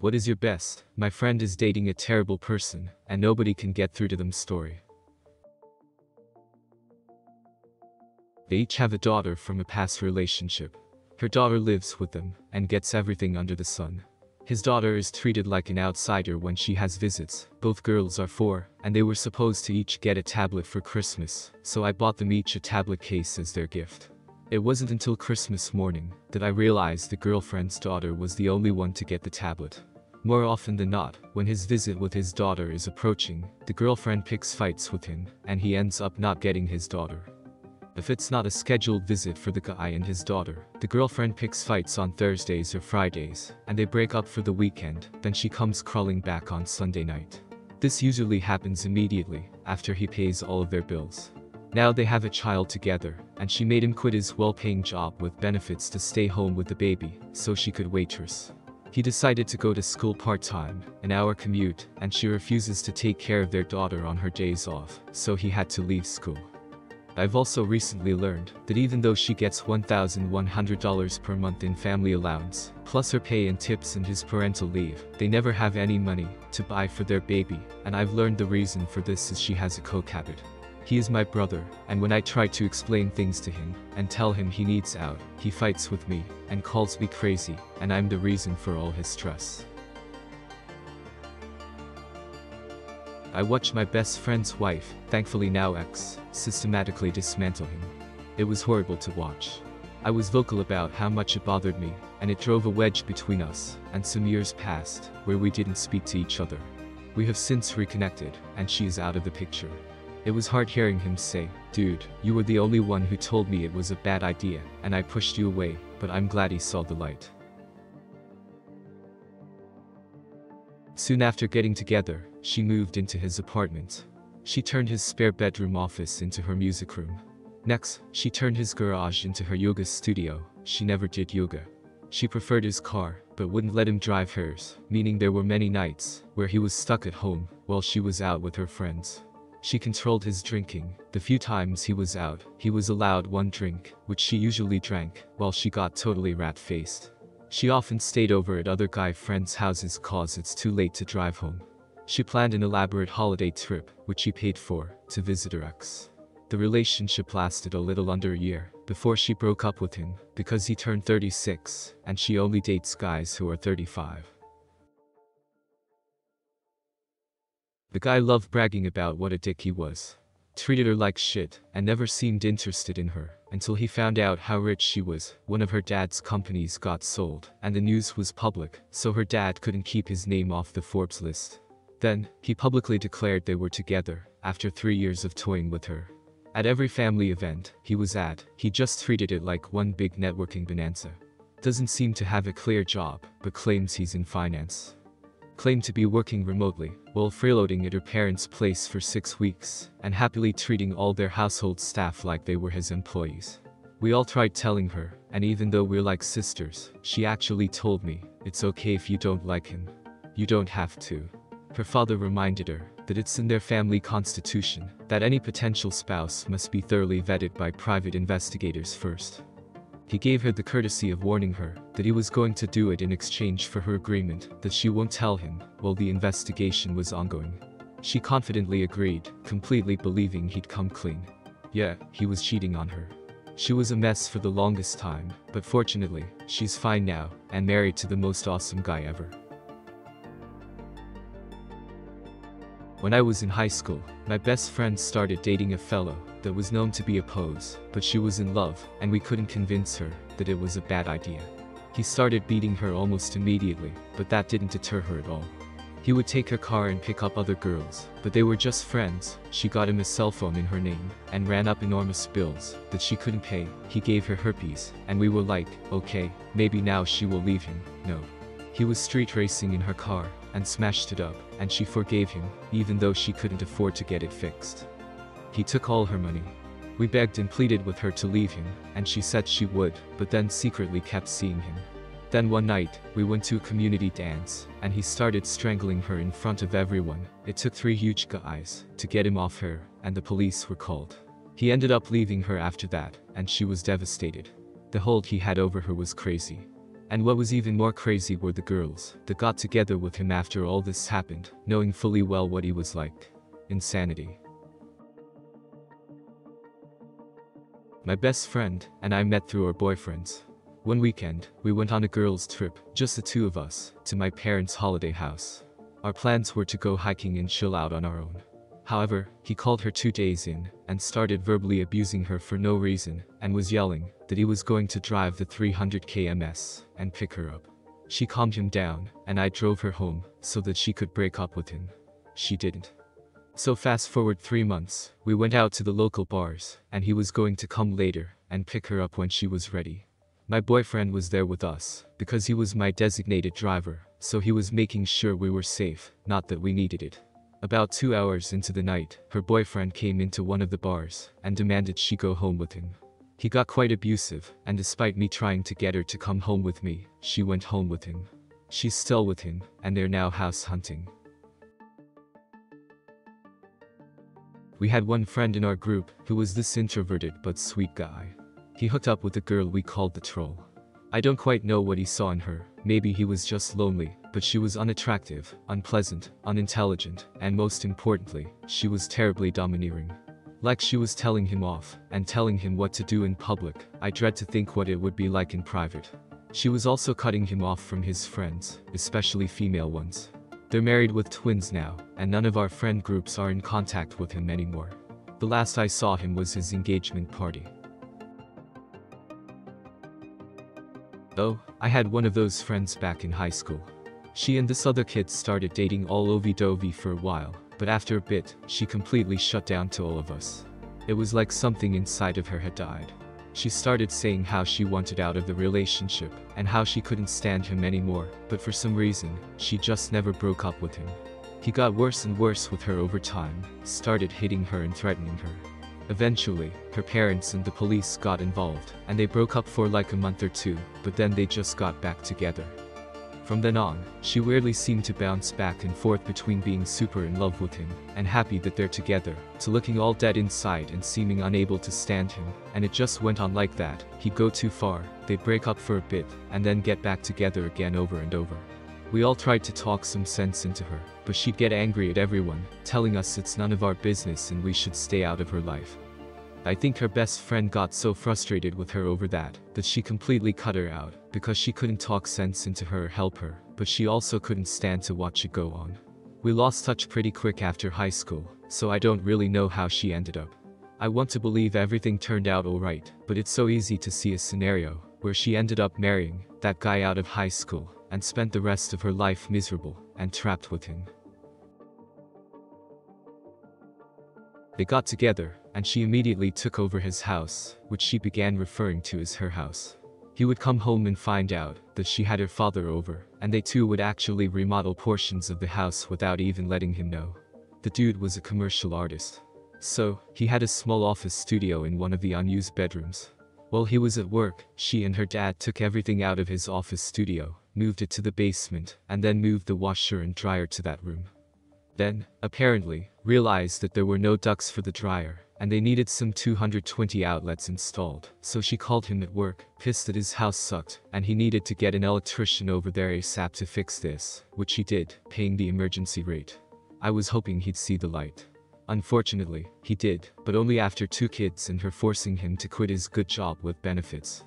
What is your best? My friend is dating a terrible person, and nobody can get through to them story. They each have a daughter from a past relationship. Her daughter lives with them, and gets everything under the sun. His daughter is treated like an outsider when she has visits. Both girls are 4, and they were supposed to each get a tablet for Christmas, so I bought them each a tablet case as their gift. It wasn't until Christmas morning that I realized the girlfriend's daughter was the only one to get the tablet. More often than not, when his visit with his daughter is approaching, the girlfriend picks fights with him, and he ends up not getting his daughter. If it's not a scheduled visit for the guy and his daughter, the girlfriend picks fights on Thursdays or Fridays, and they break up for the weekend, then she comes crawling back on Sunday night. This usually happens immediately, after he pays all of their bills. Now they have a child together, and she made him quit his well-paying job with benefits to stay home with the baby, so she could waitress. He decided to go to school part-time, an hour commute, and she refuses to take care of their daughter on her days off, so he had to leave school. I've also recently learned that even though she gets $1,100 per month in family allowance, plus her pay and tips and his parental leave, they never have any money to buy for their baby, and I've learned the reason for this is she has a coke habit. He is my brother, and when I try to explain things to him and tell him he needs out, he fights with me and calls me crazy, and I'm the reason for all his stress. I watched my best friend's wife, thankfully now ex, systematically dismantle him. It was horrible to watch. I was vocal about how much it bothered me, and it drove a wedge between us, and some years passed, where we didn't speak to each other. We have since reconnected, and she is out of the picture. It was hard hearing him say, "Dude, you were the only one who told me it was a bad idea, and I pushed you away, but I'm glad he saw the light." Soon after getting together, she moved into his apartment. She turned his spare bedroom office into her music room. Next, she turned his garage into her yoga studio. She never did yoga. She preferred his car, but wouldn't let him drive hers, meaning there were many nights where he was stuck at home while she was out with her friends. She controlled his drinking. The few times he was out, he was allowed 1 drink, which she usually drank, while she got totally rat-faced. She often stayed over at other guy friends' houses cause it's too late to drive home. She planned an elaborate holiday trip, which she paid for, to visit her ex. The relationship lasted a little under a year, before she broke up with him, because he turned 36, and she only dates guys who are 35. The guy loved bragging about what a dick he was. Treated her like shit, and never seemed interested in her, until he found out how rich she was. One of her dad's companies got sold, and the news was public, so her dad couldn't keep his name off the Forbes list. Then, he publicly declared they were together, after 3 years of toying with her. At every family event he was at, he just treated it like one big networking bonanza. Doesn't seem to have a clear job, but claims he's in finance. Claimed to be working remotely, while freeloading at her parents' place for 6 weeks, and happily treating all their household staff like they were his employees. We all tried telling her, and even though we're like sisters, she actually told me, "It's okay if you don't like him. You don't have to." Her father reminded her that it's in their family constitution that any potential spouse must be thoroughly vetted by private investigators first. He gave her the courtesy of warning her that he was going to do it in exchange for her agreement that she won't tell him while the investigation was ongoing. She confidently agreed, completely believing he'd come clean. Yeah, he was cheating on her. She was a mess for the longest time, but fortunately, she's fine now, and married to the most awesome guy ever. When I was in high school, my best friend started dating a fellow that was known to be a pose, but she was in love, and we couldn't convince her that it was a bad idea. He started beating her almost immediately, but that didn't deter her at all. He would take her car and pick up other girls, but they were just friends. She got him a cell phone in her name, and ran up enormous bills that she couldn't pay. He gave her herpes, and we were like, okay, maybe now she will leave him. No. He was street racing in her car, and smashed it up, and she forgave him, even though she couldn't afford to get it fixed. He took all her money. We begged and pleaded with her to leave him, and she said she would, but then secretly kept seeing him. Then one night, we went to a community dance, and he started strangling her in front of everyone. It took 3 huge guys to get him off her, and the police were called. He ended up leaving her after that, and she was devastated. The hold he had over her was crazy. And what was even more crazy were the girls that got together with him after all this happened, knowing fully well what he was like. Insanity. My best friend and I met through our boyfriends. One weekend, we went on a girls' trip, just the two of us, to my parents' holiday house. Our plans were to go hiking and chill out on our own. However, he called her 2 days in and started verbally abusing her for no reason and was yelling that he was going to drive the 300 km and pick her up. She calmed him down and I drove her home so that she could break up with him. She didn't. So fast forward 3 months, we went out to the local bars and he was going to come later and pick her up when she was ready. My boyfriend was there with us because he was my designated driver, so he was making sure we were safe, not that we needed it. About 2 hours into the night, her boyfriend came into one of the bars and demanded she go home with him. He got quite abusive, and despite me trying to get her to come home with me, she went home with him. She's still with him, and they're now house hunting. We had one friend in our group who was this introverted but sweet guy. He hooked up with a girl we called the Troll. I don't quite know what he saw in her, maybe he was just lonely, but she was unattractive, unpleasant, unintelligent, and most importantly, she was terribly domineering. Like she was telling him off, and telling him what to do in public. I dread to think what it would be like in private. She was also cutting him off from his friends, especially female ones. They're married with twins now, and none of our friend groups are in contact with him anymore. The last I saw him was his engagement party. Oh, I had one of those friends back in high school. She and this other kid started dating all lovey-dovey for a while, but after a bit, she completely shut down to all of us. It was like something inside of her had died. She started saying how she wanted out of the relationship, and how she couldn't stand him anymore, but for some reason, she just never broke up with him. He got worse and worse with her over time, started hitting her and threatening her. Eventually, her parents and the police got involved, and they broke up for like a month or two, but then they just got back together. From then on, she weirdly seemed to bounce back and forth between being super in love with him, and happy that they're together, to looking all dead inside and seeming unable to stand him, and it just went on like that. He'd go too far, they'd break up for a bit, and then get back together again over and over. We all tried to talk some sense into her, but she'd get angry at everyone, telling us it's none of our business and we should stay out of her life. I think her best friend got so frustrated with her over that she completely cut her out, because she couldn't talk sense into her or help her, but she also couldn't stand to watch it go on. We lost touch pretty quick after high school, so I don't really know how she ended up. I want to believe everything turned out alright, but it's so easy to see a scenario where she ended up marrying that guy out of high school, and spent the rest of her life miserable and trapped with him. They got together, and she immediately took over his house, which she began referring to as her house. He would come home and find out that she had her father over, and they two would actually remodel portions of the house without even letting him know. The dude was a commercial artist. So, he had a small office studio in one of the unused bedrooms. While he was at work, she and her dad took everything out of his office studio, moved it to the basement, and then moved the washer and dryer to that room. Then, apparently, realized that there were no ducts for the dryer, and they needed some 220 outlets installed, so she called him at work, pissed that his house sucked, and he needed to get an electrician over there ASAP to fix this, which he did, paying the emergency rate. I was hoping he'd see the light. Unfortunately, he did, but only after 2 kids and her forcing him to quit his good job with benefits.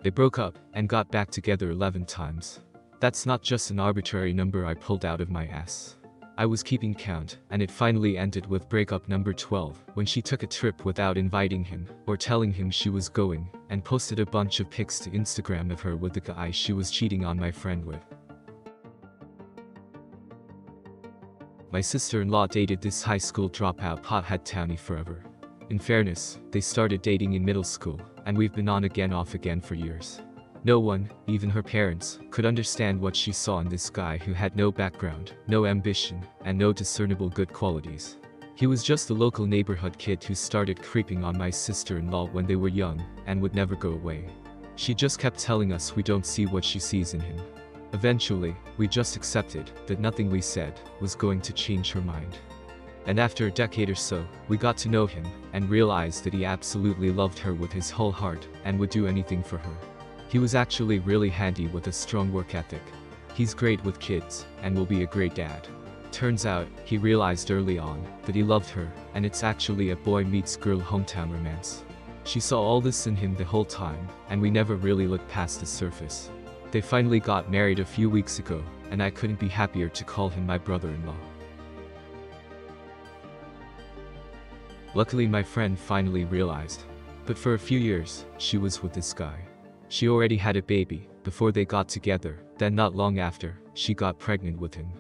They broke up, and got back together 11 times. That's not just an arbitrary number I pulled out of my ass. I was keeping count, and it finally ended with breakup number 12, when she took a trip without inviting him, or telling him she was going, and posted a bunch of pics to Instagram of her with the guy she was cheating on my friend with. My sister-in-law dated this high school dropout pothead townie forever. In fairness, they started dating in middle school, and we've been on again off again for years. No one, even her parents, could understand what she saw in this guy who had no background, no ambition, and no discernible good qualities. He was just a local neighborhood kid who started creeping on my sister-in-law when they were young, and would never go away. She just kept telling us we don't see what she sees in him. Eventually, we just accepted that nothing we said was going to change her mind. And after a decade or so, we got to know him, and realized that he absolutely loved her with his whole heart, and would do anything for her. He was actually really handy with a strong work ethic. He's great with kids, and will be a great dad. Turns out, he realized early on, that he loved her, and it's actually a boy meets girl hometown romance. She saw all this in him the whole time, and we never really looked past the surface. They finally got married a few weeks ago, and I couldn't be happier to call him my brother-in-law. Luckily my friend finally realized. But for a few years, she was with this guy. She already had a baby before they got together, then not long after, she got pregnant with him.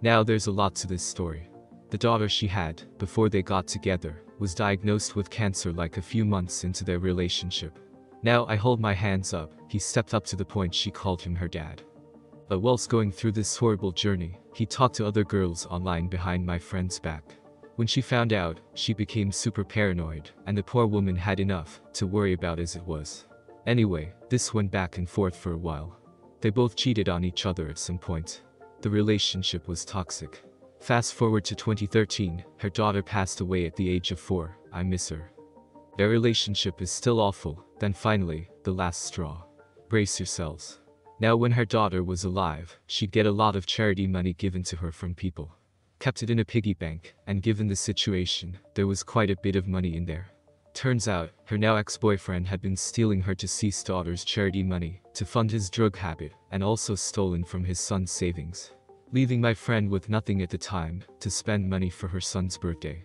Now there's a lot to this story. The daughter she had, before they got together, was diagnosed with cancer like a few months into their relationship. Now I hold my hands up, he stepped up to the point she called him her dad. But whilst going through this horrible journey, he talked to other girls online behind my friend's back. When she found out, she became super paranoid, and the poor woman had enough to worry about as it was. Anyway, this went back and forth for a while. They both cheated on each other at some point. The relationship was toxic. Fast forward to 2013, her daughter passed away at the age of 4, I miss her. Their relationship is still awful, then finally, the last straw. Brace yourselves. Now when her daughter was alive, she'd get a lot of charity money given to her from people. Kept it in a piggy bank, and given the situation, there was quite a bit of money in there. Turns out, her now ex-boyfriend had been stealing her deceased daughter's charity money to fund his drug habit, and also stolen from his son's savings, leaving my friend with nothing at the time to spend money for her son's birthday.